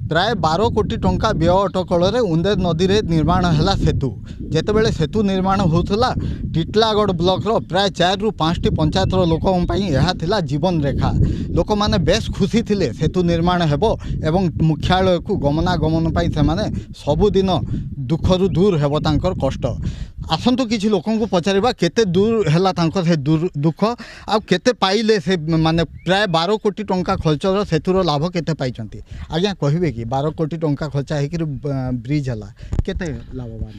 प्राय 12 कोटी टंका व्यय अटकल उंदेर नदी रे निर्माण है सेतु जितेबाला सेतु निर्माण होता टिटलागढ़ ब्लॉक प्राय 4 ରୁ 5टी पंचायतर लोक जीवन रेखा लोक मैंने बेस खुशी थे सेतु निर्माण हेबो एवं मुख्यालय को गमनागमन से सबुदिन दुखरु दूर हेबो तांकर कष्ट आसतु किसी लोक पचारा केते दूर है से दुख आ केते पाइले से माने प्राय 12 कोटी टंका खर्चर सेतुर लाभ केते पाइचंती आज्ञा कहबे कि 12 कोटी टंका खर्चा है ब्रिज है केते लाभवान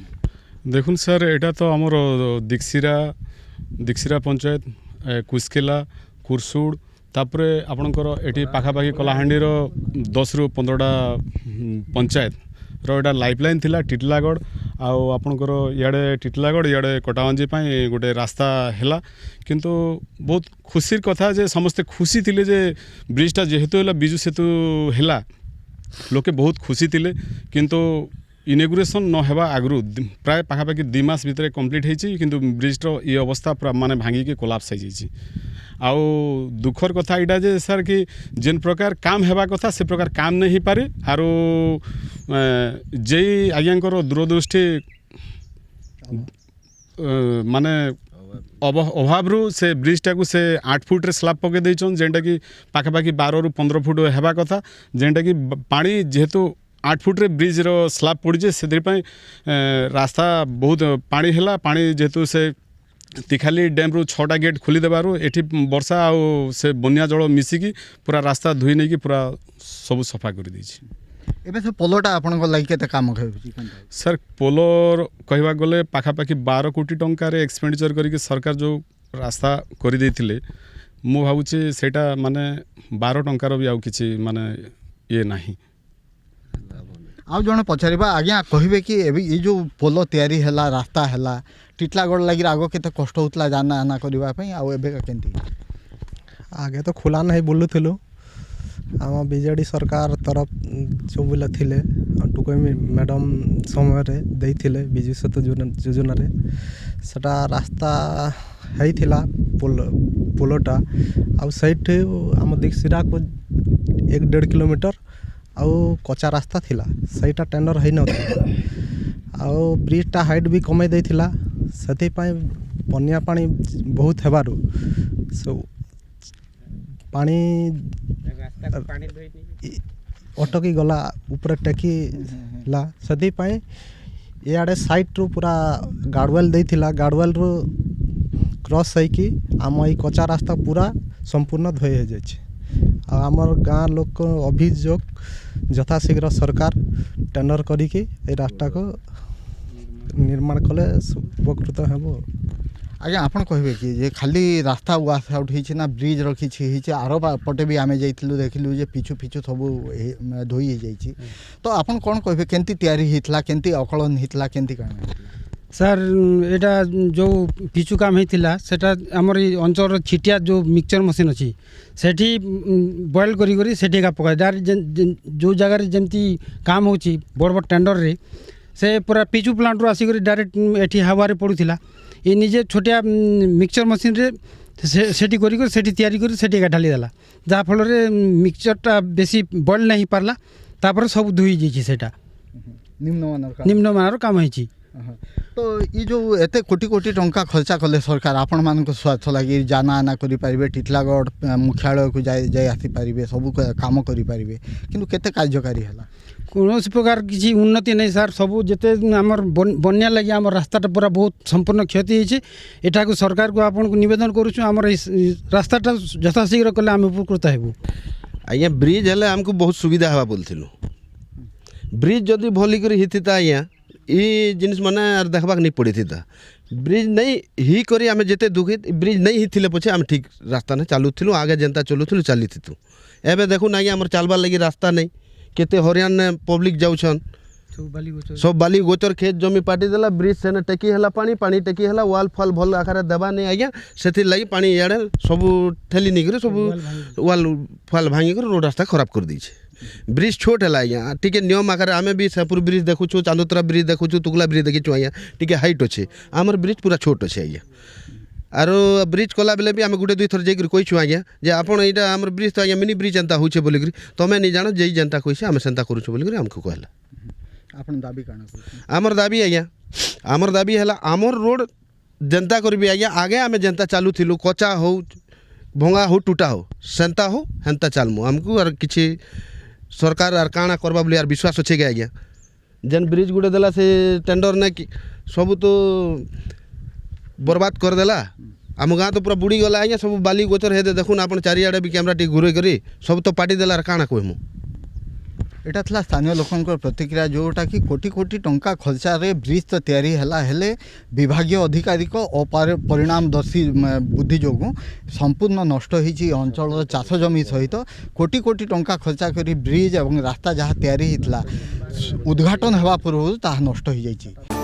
देखुन सर एटा तो आमर दीक्षिरा पंचायत कुस्केला कुरसुड़ तापरे आपणकर एटी पाखापाखि कलाहांडीर 10 ରୁ 15टा पंचायत रोटा लाइफलाइन थिला टिटलागढ़ आउ आपणकर इे टिटलागढ़ इे कटावंजी गोटे रास्ता है किंतु बहुत खुशी कथा जे समस्ते खुशी थिले जे ब्रिजटा जेहेतु है बिजु सेतु है लोके बहुत खुशी थिले किंतु इनेगुरेशन न हेबा आगु प्राय पाखापाखि 2 मास भितर कंप्लीट होती किंतु ब्रिजर ये अवस्था पूरा माने भांगिकी कोलाप्स हो जाइए आउ दुखर कथा इटा जे सर कि जेन प्रकार काम हेबा कथा से प्रकार काम नहीं हो पारे आरो जे आज्ञाकर दूरदृष्टि माने अभाव से ब्रिजटा को से 8 फुट रे स्लाब पके देछन जेंटा कि पाखापाखि 12 ରୁ 15 फुट हेबा कथा जेंटा कि पानी जेहेतु 8 फुट रे ब्रिज रो स्लाब पड़े से रास्ता बहुत पानी है पानी जेहेतु से तिखाली डैम रु 6टा गेट खोली देबारु एठी वर्षा आउ से बन्या जल मिसिकी पूरा रास्ता धोई नहीं कि पूरा सब सफा कर दी एबे से पोलोटा आपन को लागि केते काम होई सर पोलोर कहबा गले पाखापाखि 12 कोटी टंका रे एक्सपेंडिचर करी सरकार जो रास्ता कर देथिले मु भाबुची सेटा माने 12 टंकार भी आउ किछि माने ये नाही आउ जन पचारिबा आज्ञा कहबे कि ये जो पोलो तैयारी हैला रास्ता हैला टिटलागढ़ लगी आगो केते कष्ट होतला जाना आना करबा पई आउ एबे केंती आगे तो खुला नहीं बोलुथिलु आम बीजेडी सरकार तरफ जो बोले थिले टुकमी मैडम समय रे देइथिले बिजु सेतु योजना रे सेटा रास्ता हैथिला पोलोटा आउ साइड आम दीक्षिरा को 1.5 किलोमीटर आउ कच्चा रास्ता थिला सहीटा टेंडर है न आउ ब्रिजटा हाइट भी कमे देइथिला सेति पई बन्या पानी बहुत हेबारु सो पानी अटकी गला ऊपर टेकी ला सेति पई इआडे साइड रु पूरा गार्डवेल देइथिला गार्डवेल रु क्रॉस है कि आम ई कच्चा रास्ता पूरा संपूर्ण धोई हो जाए आमर गाँ लोक अभियोग यथाशीघ्र सरकार टेंडर करिकी ए रास्ता को निर्माण कले उपकृत हेबो आज्ञा आपन कहबे कि जे खाली रास्ता वास आउट होइछि ना ब्रिज रखी छी आरो पटे भी आमे जाइथिलु देखिलु जे पिछु पिछु सब धोई हो जाइछि तो आपन कोन कहबे केंती तैयारी हितला केंती अकलन हितला केंती काना सर एटा जो पिचु काम होता सेटा आमर अंचल छिटिया जो मिक्सचर मशीन अच्छी सेठी बॉयल करी सेठी का पका डायरेक्ट जो जगह जमती काम होची बड़ बड़ टेंडर रे से पूरा पिचु प्लांट रू आसिक डायरेक्ट एठी हवा पड़ूला ये निजे छोटिया मिक्सचर मशीन रे सेठी करी सेठी तैयारी करी सेठी का ढाली देला जहाँ फल मिक्सचरटा बेसी बॉयल नहीं पारला तापर सब धोई जाइए सेटा निम्नमानर काम होइछि तो ये जो एते कोटी कोटी टंका खर्चा कले सरकार आपण मान स्वार्थ लगी जाना आना करि पारिबे टिटलागढ़ मुख्यालय को जाय आसी पारिबे सब काम करि पारिबे किंतु केते कार्यकारी हला कौन प्रकार किसी उन्नति नहीं सर सबू जिते आमर बन्या लगी आम रास्ताटा पूरा बहुत संपूर्ण क्षति होती एटा को सरकार को आपन को निवेदन करूँ आम रास्ताटा यथाशीघ्र कले आम उपकृत हेबू आज्ञा ब्रिज हेले आमको बहुत सुविधा हवा बोलथिलु ब्रिज जदि भली करी हिथिता आज्ञा ये जिनिस माने देखबाक नहीं पड़ी थी ब्रिज नहीं ही करी आम जिते दुखित ब्रिज नहीं ही थिले पछे आम ठीक रास्ता ने चलुथिलु आगे जनता चलुथिलु चली थी एबे देखु ना आमर चलबार लगी रास्ता नहीं केते हरियाणा पब्लिक जाउछन सब बाली गोचर खेत जमी पाटी देला ब्रिज सेने टेकी हैला पानी टेकी हैला वाल फल भल आकार देबा नहीं आज्ञा सेथि लगी पानी इयाडे सब ठेली निकरे सब वाल फल भांगी कर रोड रास्ता खराब कर दीछे ब्रिज छोट है आज्ञा टी नियम आकार आम भी सेपुर ब्रिज देखुचु चांदोतरा ब्रिज देखुचु तुगला ब्रिज देखीचु आज्ञा टी हाइट अच्छे आमर ब्रिज पूरा छोट अच्छे आज्ञा आरो ब्रिज कला बेले भी आम गोटे दुई थर जाकर कहीछु आज्ञा जे आपण यहाँ आम ब्रिज तो आज्ञा मिनी ब्रिज एंता होचे बोलिक तमें नहीं जान जे जेनता कही आम सेंता करूँ बोलिक आमको कहला आपन दाबी काना करछन? आमर दाबी आज्ञा आमर दाबी है आमर रोड जनता करी आज्ञा आगे आम जनता चालू थिलु कचा हो भंगा हो टूटा हो सेंता हो हेंता चालमु आमको आर किछि सरकार आर काଣା करबा बोली आर विश्वास अच्छे आज्ञा जेन ब्रिज गुड़े देला से टेंडर ने कि सब तो बर्बाद कर देला आम गाँ तो पूरा बुड़ी गला आज्ञा सब बाली गोचर हे देखुन आपन चारिआडे भी कैमरा टी घुरे करी सब तो पाटी देला आर काଣା कहमु एटा थला स्थानीय लोकंकर प्रतिक्रिया जोटा कि कोटी कोटी टंका खर्चारे ब्रिज तो तैयारी हैला हेले विभागीय अधिकारी को अपरिणामदर्शी बुद्धि जोगु संपूर्ण नष्ट होईची अंचल चाष जमी सहित कोटी कोटी टंका खर्चा करी ब्रिज एवं रास्ता जहाँ तैयारी होता उद्घाटन होगा पूर्व ताहा नष्ट हो जाइए।